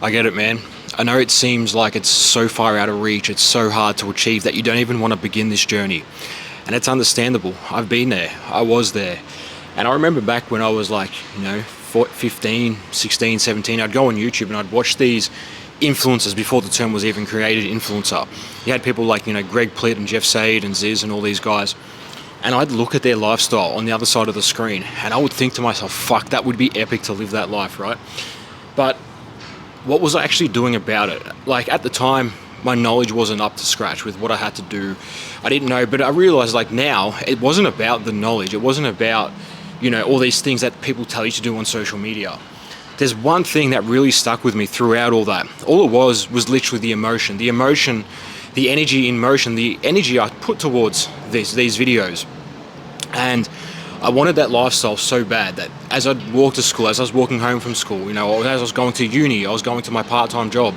I get it, man. I know it seems like it's so far out of reach, it's so hard to achieve that you don't even want to begin this journey. And it's understandable. I've been there. I was there. And I remember back when I was like, 15, 16, 17, I'd go on YouTube and I'd watch these influencers before the term was even created, influencer. You had people like, Greg Plitt and Jeff Said and Ziz and all these guys. And I'd look at their lifestyle on the other side of the screen and I would think to myself, fuck, that would be epic to live that life, right? But what was I actually doing about it? Like at the time, my knowledge wasn't up to scratch with what I had to do. I didn't know, but I realized like now, it wasn't about the knowledge. It wasn't about, all these things that people tell you to do on social media. There's one thing that really stuck with me throughout all that. All it was literally the emotion, the energy in motion, the energy I put towards these videos. And I wanted that lifestyle so bad that as I'd walk to school, as I was walking home from school, as I was going to uni, I was going to my part-time job.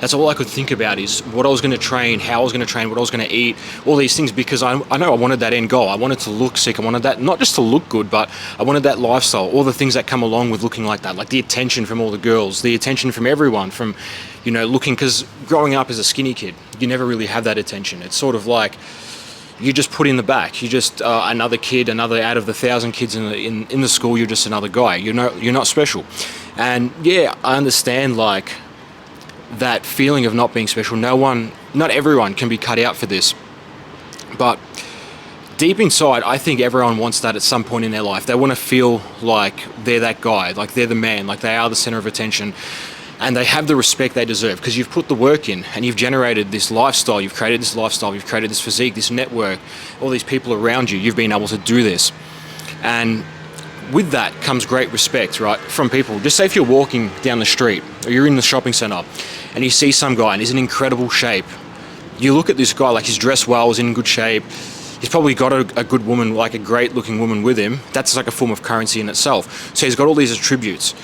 That's all I could think about is what I was going to train, how I was going to train, what I was going to eat, all these things, because I know I wanted that end goal. I wanted to look sick. I wanted that, not just to look good, but I wanted that lifestyle, all the things that come along with looking like that, like the attention from all the girls, the attention from everyone, from, looking, because growing up as a skinny kid, you never really have that attention. It's sort of like, you just put in the back. You just another kid, another out of the 1,000 kids in the school. You're just another guy. You're not special. And yeah, I understand like that feeling of not being special. Not everyone can be cut out for this. But deep inside, I think everyone wants that at some point in their life. They want to feel like they're that guy, like they're the man, like they are the center of attention. And they have the respect they deserve because you've put the work in and you've generated this lifestyle, you've created this physique, this network, all these people around you, you've been able to do this. And with that comes great respect, right, from people. Just say if you're walking down the street or you're in the shopping center and you see some guy and he's in incredible shape. You look at this guy, like he's dressed well, he's in good shape, he's probably got a good woman, like a great looking woman with him. That's like a form of currency in itself. So he's got all these attributes.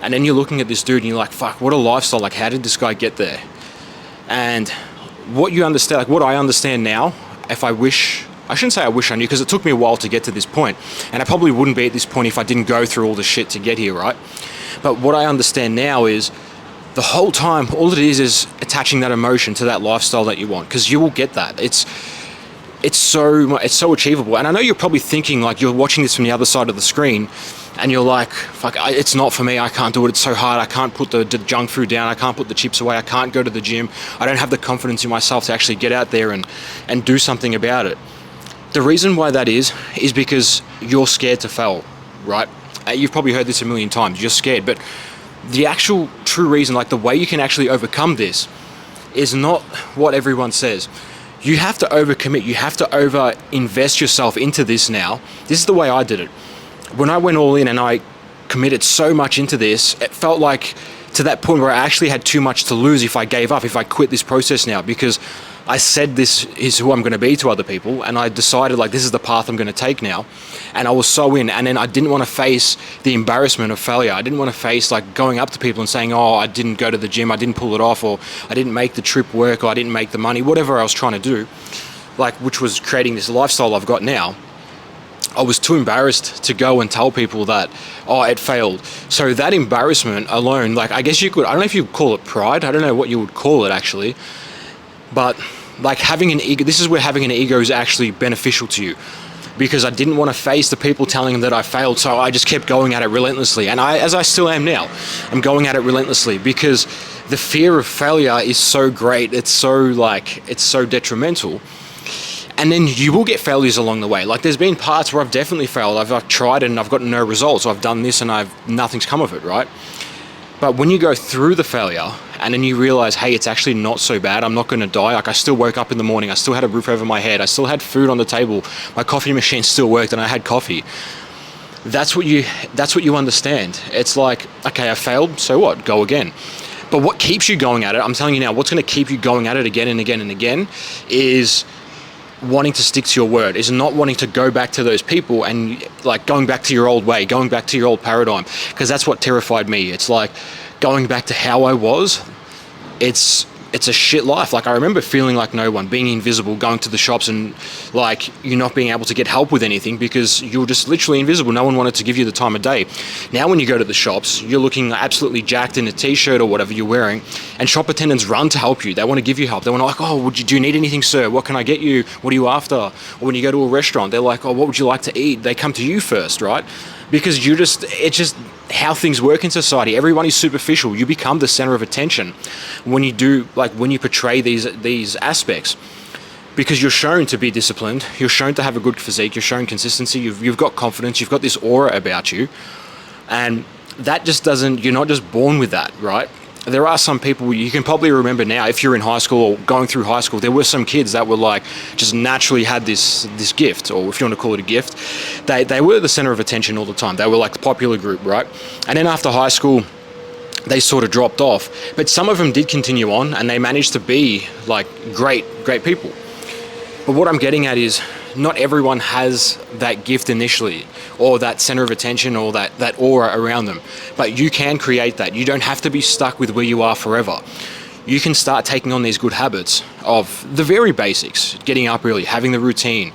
And then you're looking at this dude and you're like, fuck, what a lifestyle. Like, how did this guy get there? And what you understand, like what I understand now, I shouldn't say I wish I knew because it took me a while to get to this point. And I probably wouldn't be at this point if I didn't go through all the shit to get here, right? But what I understand now is the whole time, all it is attaching that emotion to that lifestyle that you want, because you will get that. It's so achievable. And I know you're probably thinking like you're watching this from the other side of the screen and you're like, fuck, it's not for me. I can't do it. It's so hard. I can't put the junk food down. I can't put the chips away. I can't go to the gym. I don't have the confidence in myself to actually get out there and do something about it. The reason why that is because you're scared to fail, right? You've probably heard this a million times. You're scared. But the actual true reason, like the way you can actually overcome this is not what everyone says. You have to overcommit. You have to over-invest yourself into this now. This is the way I did it. When I went all in and I committed so much into this, it felt like to that point where I actually had too much to lose if I gave up, if I quit this process now, because I said this is who I'm going to be to other people, and I decided like this is the path I'm going to take now, and I was so in, and then I didn't want to face the embarrassment of failure. I didn't want to face like going up to people and saying, oh, I didn't go to the gym, I didn't pull it off, or I didn't make the trip work, or I didn't make the money, whatever I was trying to do, like which was creating this lifestyle I've got now. I was too embarrassed to go and tell people that, oh, it failed. So that embarrassment alone, like I guess you could, I don't know if you would call it pride, I don't know what you would call it actually, but like having an ego, this is where having an ego is actually beneficial to you, because I didn't want to face the people telling them that I failed, so I just kept going at it relentlessly. And as I still am now, I'm going at it relentlessly because the fear of failure is so great, it's so detrimental. And then you will get failures along the way. Like there's been parts where I've definitely failed. I've tried and I've gotten no results. I've done this and nothing's come of it, right? But when you go through the failure and then you realize, hey, it's actually not so bad. I'm not going to die. Like I still woke up in the morning. I still had a roof over my head. I still had food on the table. My coffee machine still worked and I had coffee. That's what you understand. It's like, okay, I failed. So what? Go again. But what keeps you going at it, I'm telling you now, what's going to keep you going at it again and again and again is wanting to stick to your word, is not wanting to go back to those people and like going back to your old way, going back to your old paradigm, because that's what terrified me. It's like going back to how I was. It's it's a shit life. Like, I remember feeling like no one, being invisible, going to the shops and like you not being able to get help with anything because you're just literally invisible. No one wanted to give you the time of day. Now when you go to the shops, you're looking absolutely jacked in a t-shirt or whatever you're wearing, and shop attendants run to help you. They want to give you help. They want to like, oh, do you need anything, sir? What can I get you? What are you after? Or when you go to a restaurant, they're like, oh, what would you like to eat? They come to you first, right? Because it's just how things work in society. Everyone is superficial. You become the center of attention when you portray these aspects, because you're shown to be disciplined, you're shown to have a good physique, you're shown consistency, you've got confidence, you've got this aura about you, and that just doesn't, you're not just born with that, right? There are some people, you can probably remember now, if you're in high school or going through high school, there were some kids that were like, just naturally had this gift, or if you want to call it a gift, they were the center of attention all the time. They were like the popular group, right? And then after high school, they sort of dropped off. But some of them did continue on, and they managed to be like great people. But what I'm getting at is, not everyone has that gift initially, or that center of attention, or that aura around them. But you can create that. You don't have to be stuck with where you are forever. You can start taking on these good habits of the very basics: getting up early, having the routine,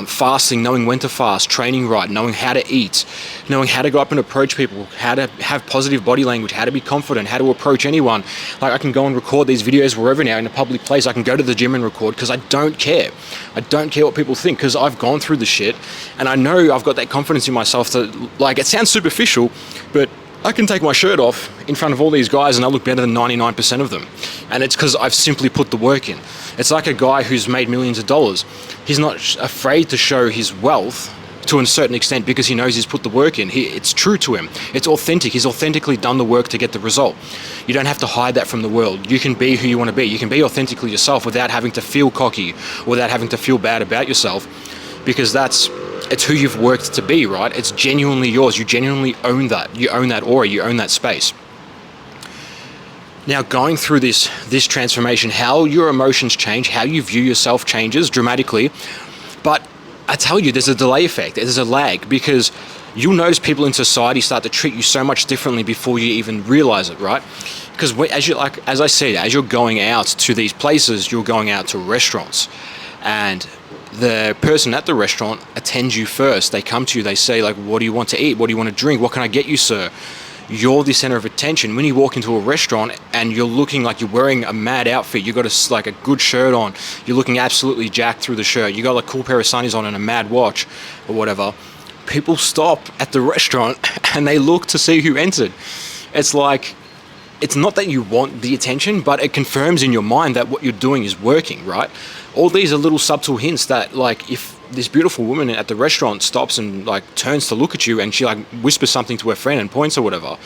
fasting, knowing when to fast, training right, knowing how to eat, knowing how to go up and approach people, how to have positive body language, how to be confident, how to approach anyone. Like, I can go and record these videos wherever now, in a public place. I can go to the gym and record because I don't care. I don't care what people think, because I've gone through the shit and I know I've got that confidence in myself to, like, it sounds superficial, but I can take my shirt off in front of all these guys and I look better than 99% of them. And it's because I've simply put the work in. It's like a guy who's made millions of dollars. He's not afraid to show his wealth to a certain extent because he knows he's put the work in. It's true to him. It's authentic. He's authentically done the work to get the result. You don't have to hide that from the world. You can be who you want to be. You can be authentically yourself without having to feel cocky, or without having to feel bad about yourself, because it's who you've worked to be, right? It's genuinely yours. You genuinely own that. You own that aura. You own that space. Now, going through this transformation, how your emotions change, how you view yourself changes dramatically. But I tell you, there's a delay effect. There's a lag, because you'll notice people in society start to treat you so much differently before you even realize it, right? Because as I said, as you're going out to these places, you're going out to restaurants, and the person at the restaurant attends you first. They come to you, they say, like, what do you want to eat? What do you want to drink? What can I get you, sir? You're the center of attention. When you walk into a restaurant and you're looking like you're wearing a mad outfit, you got a good shirt on, you're looking absolutely jacked through the shirt, you got like a cool pair of sunnies on and a mad watch or whatever, people stop at the restaurant and they look to see who entered. It's like, it's not that you want the attention, but it confirms in your mind that what you're doing is working, right? All these are little subtle hints that, like, if this beautiful woman at the restaurant stops and like turns to look at you and she like whispers something to her friend and points or whatever,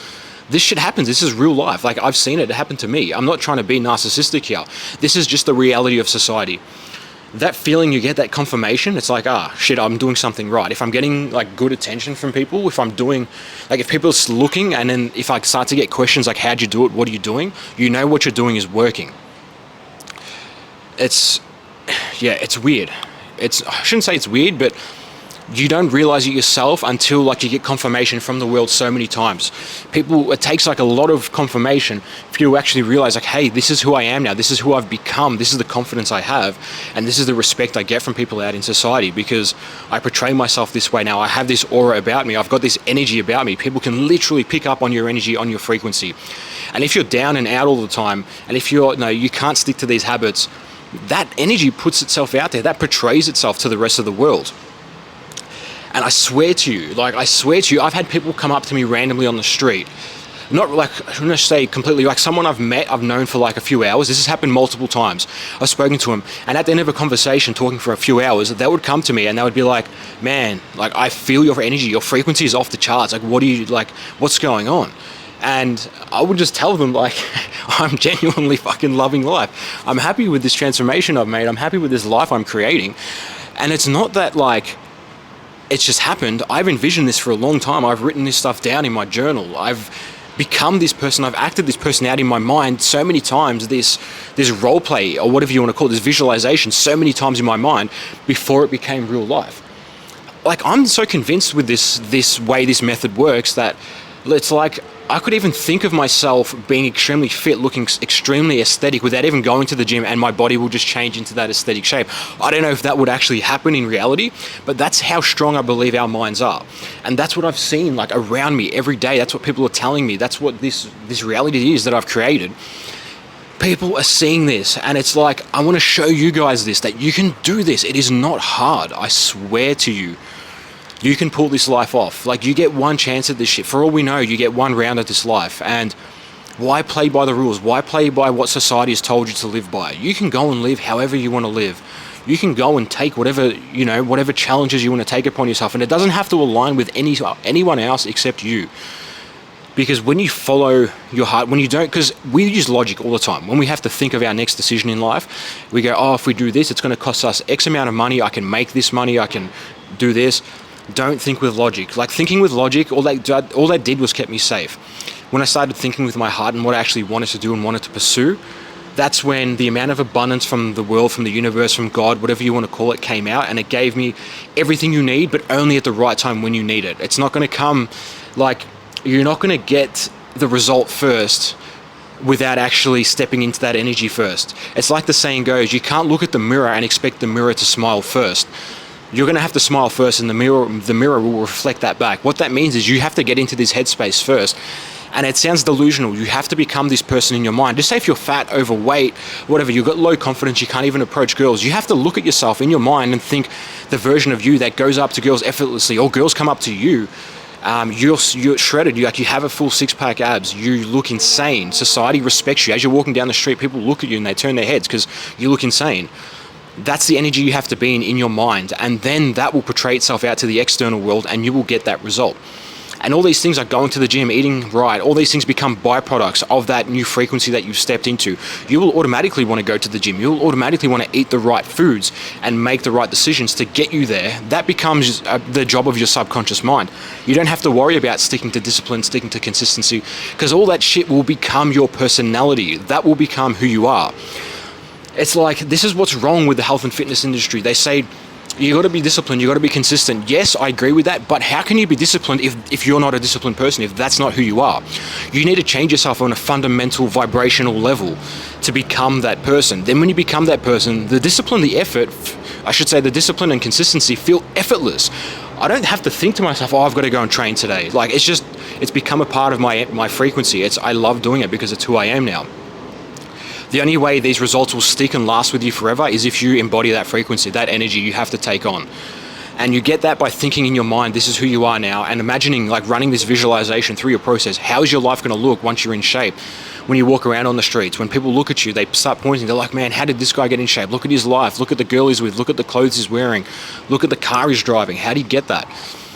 this shit happens. This is real life. Like, I've seen it happen to me. I'm not trying to be narcissistic here. This is just the reality of society. That feeling you get, that confirmation, it's like, shit, I'm doing something right. If I'm getting like good attention from people, if I'm doing, like, if people are looking, and then if I start to get questions like, how'd you do it? What are you doing? You know what you're doing is working. It's weird. I shouldn't say it's weird, but you don't realize it yourself until like you get confirmation from the world so many times. It takes like a lot of confirmation for you to actually realize, like, hey, this is who I am now. This is who I've become. This is the confidence I have. And this is the respect I get from people out in society, because I portray myself this way now. I have this aura about me. I've got this energy about me. People can literally pick up on your energy, on your frequency. And if you're down and out all the time, and if you can't stick to these habits, that energy puts itself out there. That portrays itself to the rest of the world. And I swear to you, I've had people come up to me randomly on the street. Not like, I shouldn't say completely, like someone I've known for like a few hours. This has happened multiple times. I've spoken to them, and at the end of a conversation, talking for a few hours, they would come to me and they would be like, man, like, I feel your energy, your frequency is off the charts. Like, what's going on? And I would just tell them, like, I'm genuinely fucking loving life. I'm happy with this transformation I've made. I'm happy with this life I'm creating. And it's not that, like, it's just happened. I've envisioned this for a long time. I've written this stuff down in my journal. I've become this person. I've acted this person out in my mind so many times, this role play, or whatever you want to call it, this visualization, so many times in my mind before it became real life. Like, I'm so convinced with this way this method works that it's like I could even think of myself being extremely fit, looking extremely aesthetic without even going to the gym, and my body will just change into that aesthetic shape. I don't know if that would actually happen in reality, but that's how strong I believe our minds are. And that's what I've seen like around me every day. That's what people are telling me. That's what this reality is that I've created. People are seeing this, and it's like, I want to show you guys this, that you can do this. It is not hard. I swear to you. You can pull this life off. Like, you get one chance at this shit. For all we know, you get one round at this life. And why play by the rules? Why play by what society has told you to live by? You can go and live however you want to live. You can go and take whatever challenges you want to take upon yourself. And it doesn't have to align with anyone else except you. Because when you follow your heart, when you don't, because we use logic all the time. When we have to think of our next decision in life, we go, oh, if we do this, it's going to cost us X amount of money. I can make this money. I can do this. Don't think with logic. Like, thinking with logic, all that did was kept me safe. When I started thinking with my heart and what I actually wanted to do and wanted to pursue, that's when the amount of abundance from the world, from the universe, from God, whatever you want to call it, came out, and it gave me everything you need, but only at the right time when you need it. It's not going to come, like, you're not going to get the result first without actually stepping into that energy first. It's like the saying goes, you can't look at the mirror and expect the mirror to smile first. You're going to have to smile first, and the mirror will reflect that back. What that means is you have to get into this headspace first. And it sounds delusional. You have to become this person in your mind. Just say if you're fat, overweight, whatever, you've got low confidence, you can't even approach girls. You have to look at yourself in your mind and think the version of you that goes up to girls effortlessly, or girls come up to you. You're shredded. You have a full six-pack abs. You look insane. Society respects you. As you're walking down the street, people look at you and they turn their heads because you look insane. That's the energy you have to be in your mind, and then that will portray itself out to the external world, and you will get that result. And all these things, like going to the gym, eating right, all these things become byproducts of that new frequency that you've stepped into. You will automatically want to go to the gym. You'll automatically want to eat the right foods and make the right decisions to get you there. That becomes the job of your subconscious mind. You don't have to worry about sticking to discipline, sticking to consistency, because all that shit will become your personality. That will become who you are. It's like, this is what's wrong with the health and fitness industry. They say, you got to be disciplined, you got to be consistent. Yes, I agree with that, but how can you be disciplined if you're not a disciplined person, if that's not who you are? You need to change yourself on a fundamental vibrational level to become that person. Then when you become that person, the discipline, the effort, the discipline and consistency feel effortless. I don't have to think to myself, oh, I've got to go and train today. Like, it's become a part of my frequency. I love doing it because it's who I am now. The only way these results will stick and last with you forever is if you embody that frequency, that energy you have to take on. And you get that by thinking in your mind, this is who you are now, and imagining, like, running this visualization through your process. How is your life going to look once you're in shape? When you walk around on the streets, when people look at you, they start pointing. They're like, man, how did this guy get in shape? Look at his life. Look at the girl he's with. Look at the clothes he's wearing. Look at the car he's driving. How do you get that?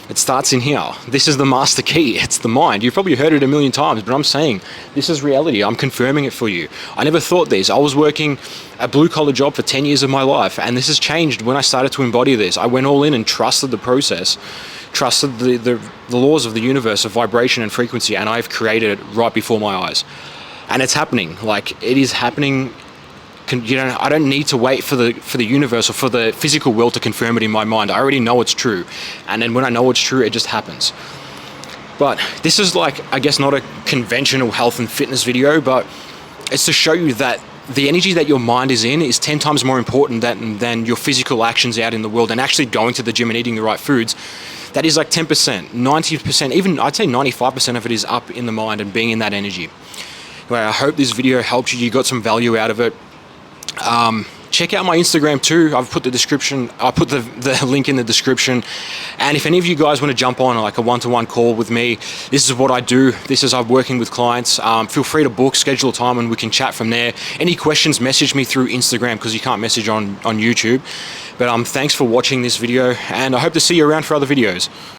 It starts in here. This is the master key. It's the mind. You've probably heard it a million times, but I'm saying this is reality. I'm confirming it for you. I never thought this. I was working a blue-collar job for 10 years of my life, and this has changed when I started to embody this. I went all in and trusted the process, trusted the laws of the universe of vibration and frequency, and I've created it right before my eyes. And it's happening. Like, it is happening. I don't need to wait for the universe or for the physical world to confirm it in my mind. I already know it's true. And then when I know it's true, it just happens. But this is, like, I guess not a conventional health and fitness video, but it's to show you that the energy that your mind is in is 10 times more important than your physical actions out in the world, and actually going to the gym and eating the right foods. That is like 10%, 90%, even I'd say 95% of it is up in the mind and being in that energy. Well, I hope this video helped you. You got some value out of it. Check out my Instagram too. I'll put the link in the description. And if any of you guys want to jump on like a one-to-one call with me, this is what I do. This is I'm working with clients. Feel free to schedule a time and we can chat from there. Any questions, message me through Instagram because you can't message on YouTube. But thanks for watching this video, and I hope to see you around for other videos.